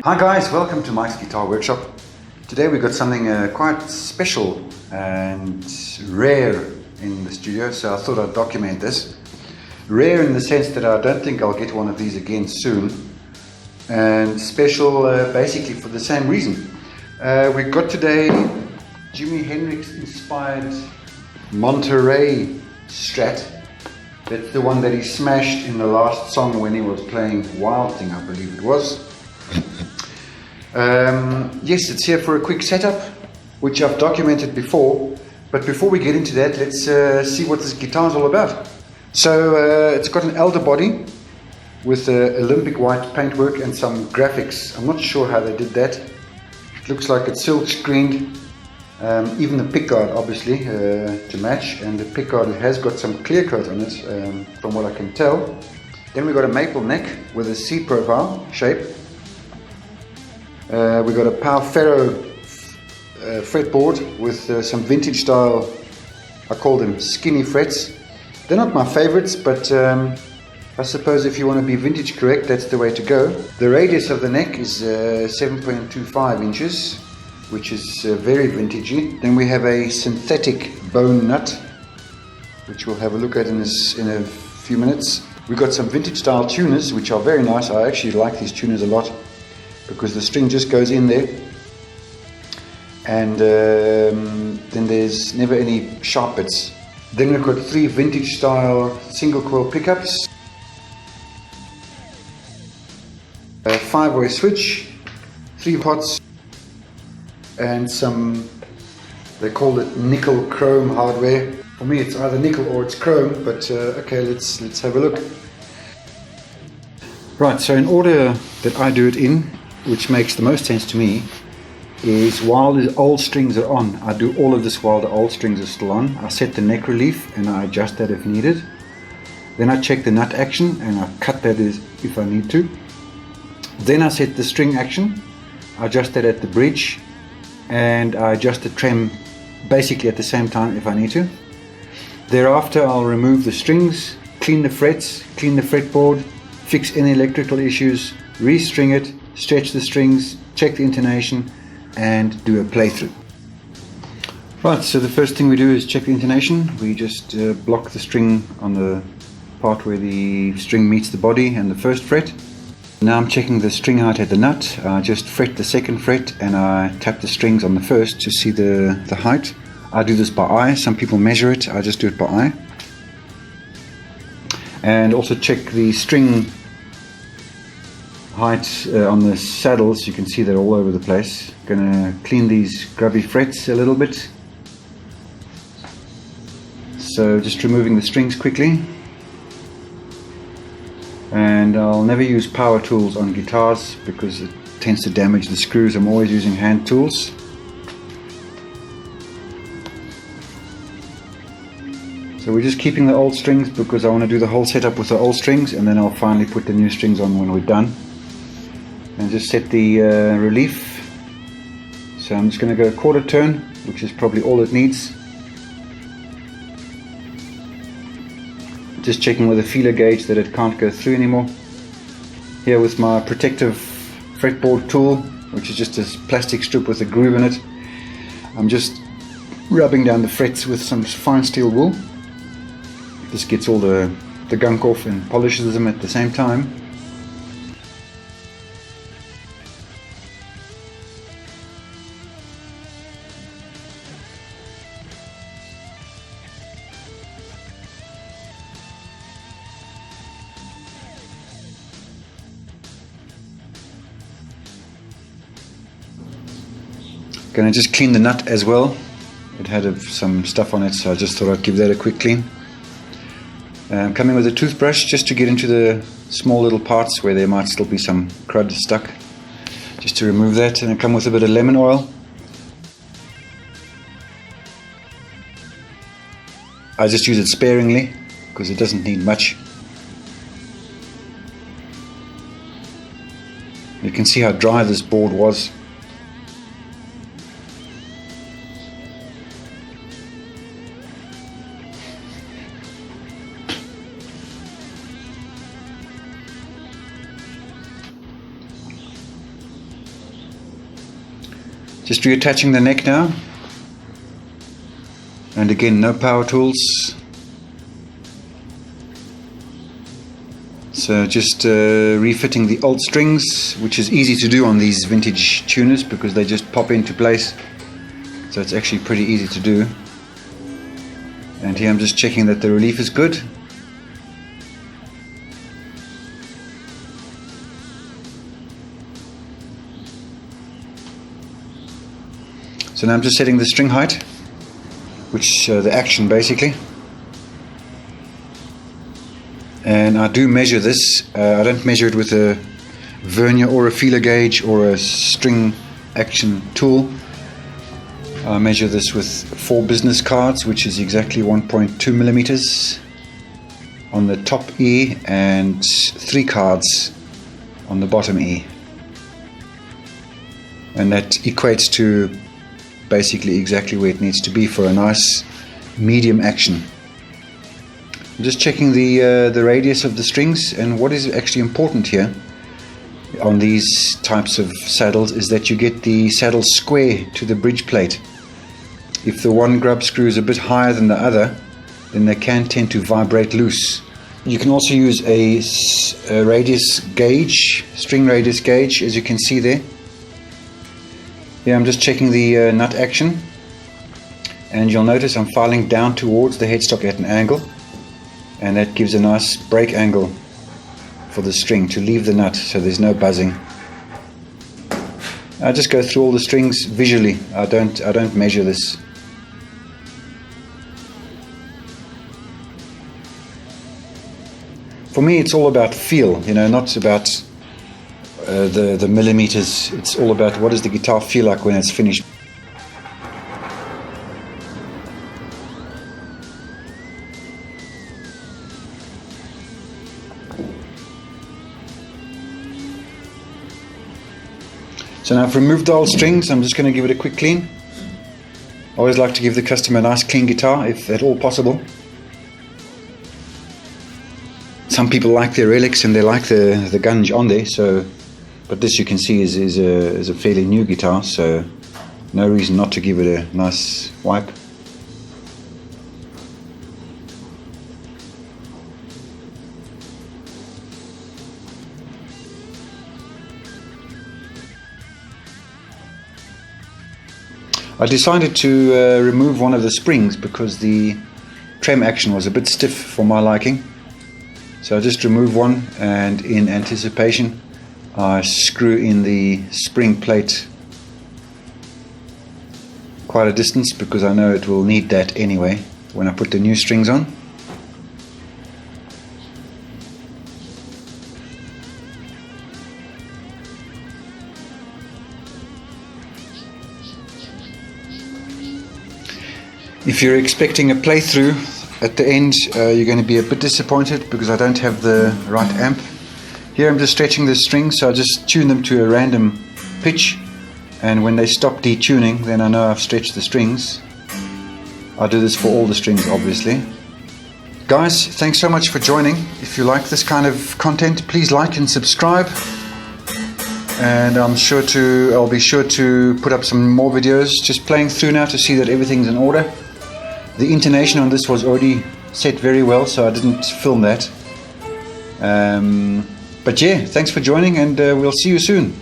Hi guys, welcome to Mike's Guitar Workshop. Today we got something quite special and rare in the studio, so I thought I'd document this. Rare in the sense that I don't think I'll get one of these again soon, and special basically for the same reason. We got today Jimmy Hendrix inspired Monterey Strat. That's the one that he smashed in the last song when he was playing Wild Thing, I believe it was. Yes, it's here for a quick setup, which I've documented before. But before we get into that, let's see what this guitar is all about. So it's got an elder body with Olympic white paintwork and some graphics. I'm not sure how they did that. It looks like it's silk screened. Even the pickguard, obviously, to match, and the pickguard has got some clear coat on it, from what I can tell. Then we got a maple neck with a C profile shape. We got a Power Ferro fretboard with some vintage style, I call them skinny frets. They're not my favorites, but I suppose if you want to be vintage correct, that's the way to go. The radius of the neck is 7.25 inches. Which is very vintagey. Then we have a synthetic bone nut, which we'll have a look at in a few minutes. We've got some vintage style tuners, which are very nice. I actually like these tuners a lot because the string just goes in there, and then there's never any sharp bits. Then we've got 3 vintage style single coil pickups, a 5-way switch, 3 pots, and some, they call it nickel chrome hardware. For me it's either nickel or it's chrome, but okay, let's have a look. Right, so in order that I do it in, which makes the most sense to me, is while the old strings are on, I do all of this while the old strings are still on. I set the neck relief and I adjust that if needed. Then I check the nut action and I cut that if I need to. Then I set the string action, I adjust that at the bridge, and I adjust the trem basically at the same time if I need to. Thereafter I'll remove the strings, clean the frets, clean the fretboard, fix any electrical issues, restring it, stretch the strings, check the intonation, and do a playthrough. Right, so the first thing we do is check the intonation. We just block the string on the part where the string meets the body and the first fret. Now I'm checking the string height at the nut. I just fret the second fret and I tap the strings on the first to see the height. I do this by eye. Some people measure it. I just do it by eye. And also check the string height on the saddles. You can see they're all over the place. Gonna clean these grubby frets a little bit. So just removing the strings quickly. And I'll never use power tools on guitars because it tends to damage the screws. I'm always using hand tools. So we're just keeping the old strings because I want to do the whole setup with the old strings, and then I'll finally put the new strings on when we're done. And just set the relief. So I'm just going to go a quarter turn, which is probably all it needs. Just checking with a feeler gauge that it can't go through anymore. Here with my protective fretboard tool, which is just a plastic strip with a groove in it, I'm just rubbing down the frets with some fine steel wool. This gets all the gunk off and polishes them at the same time. Gonna just clean the nut as well. It had some stuff on it, so I just thought I'd give that a quick clean. Coming with a toothbrush just to get into the small little parts where there might still be some crud stuck, just to remove that. And I come with a bit of lemon oil. I just use it sparingly because it doesn't need much. You can see how dry this board was. Just reattaching the neck now. And again, no power tools. So just refitting the old strings, which is easy to do on these vintage tuners because they just pop into place. So it's actually pretty easy to do. And here I'm just checking that the relief is good. So now I'm just setting the string height, which the action basically. And I do measure this. I don't measure it with a vernier or a feeler gauge or a string action tool. I measure this with 4 business cards, which is exactly 1.2 millimeters on the top E and 3 cards on the bottom E. And that equates to basically exactly where it needs to be for a nice medium action. I'm just checking the radius of the strings, and what is actually important here on these types of saddles is that you get the saddle square to the bridge plate. If the one grub screw is a bit higher than the other, then they can tend to vibrate loose. You can also use a radius gauge, string radius gauge, as you can see there. Here I'm just checking the nut action, and you'll notice I'm filing down towards the headstock at an angle, and that gives a nice break angle for the string to leave the nut so there's no buzzing. I just go through all the strings visually. I don't measure this. For me it's all about feel, you know, not about the millimeters. It's all about what does the guitar feel like when it's finished. So now I've removed the old strings. I'm just going to give it a quick clean. I always like to give the customer a nice clean guitar if at all possible. Some people like their relics and they like the gunge on there, so but this you can see is a fairly new guitar, so no reason not to give it a nice wipe. I decided to remove one of the springs because the trem action was a bit stiff for my liking. So I just remove one, and in anticipation I screw in the spring plate quite a distance because I know it will need that anyway when I put the new strings on. If you're expecting a playthrough at the end, you're going to be a bit disappointed because I don't have the right amp. Here I'm just stretching the strings, so I just tune them to a random pitch, and when they stop detuning, then I know I've stretched the strings. I do this for all the strings, obviously. Guys, thanks so much for joining. If you like this kind of content, please like and subscribe, and I'll be sure to put up some more videos. Just playing through now to see that everything's in order. The intonation on this was already set very well, so I didn't film that. But yeah, thanks for joining, and we'll see you soon.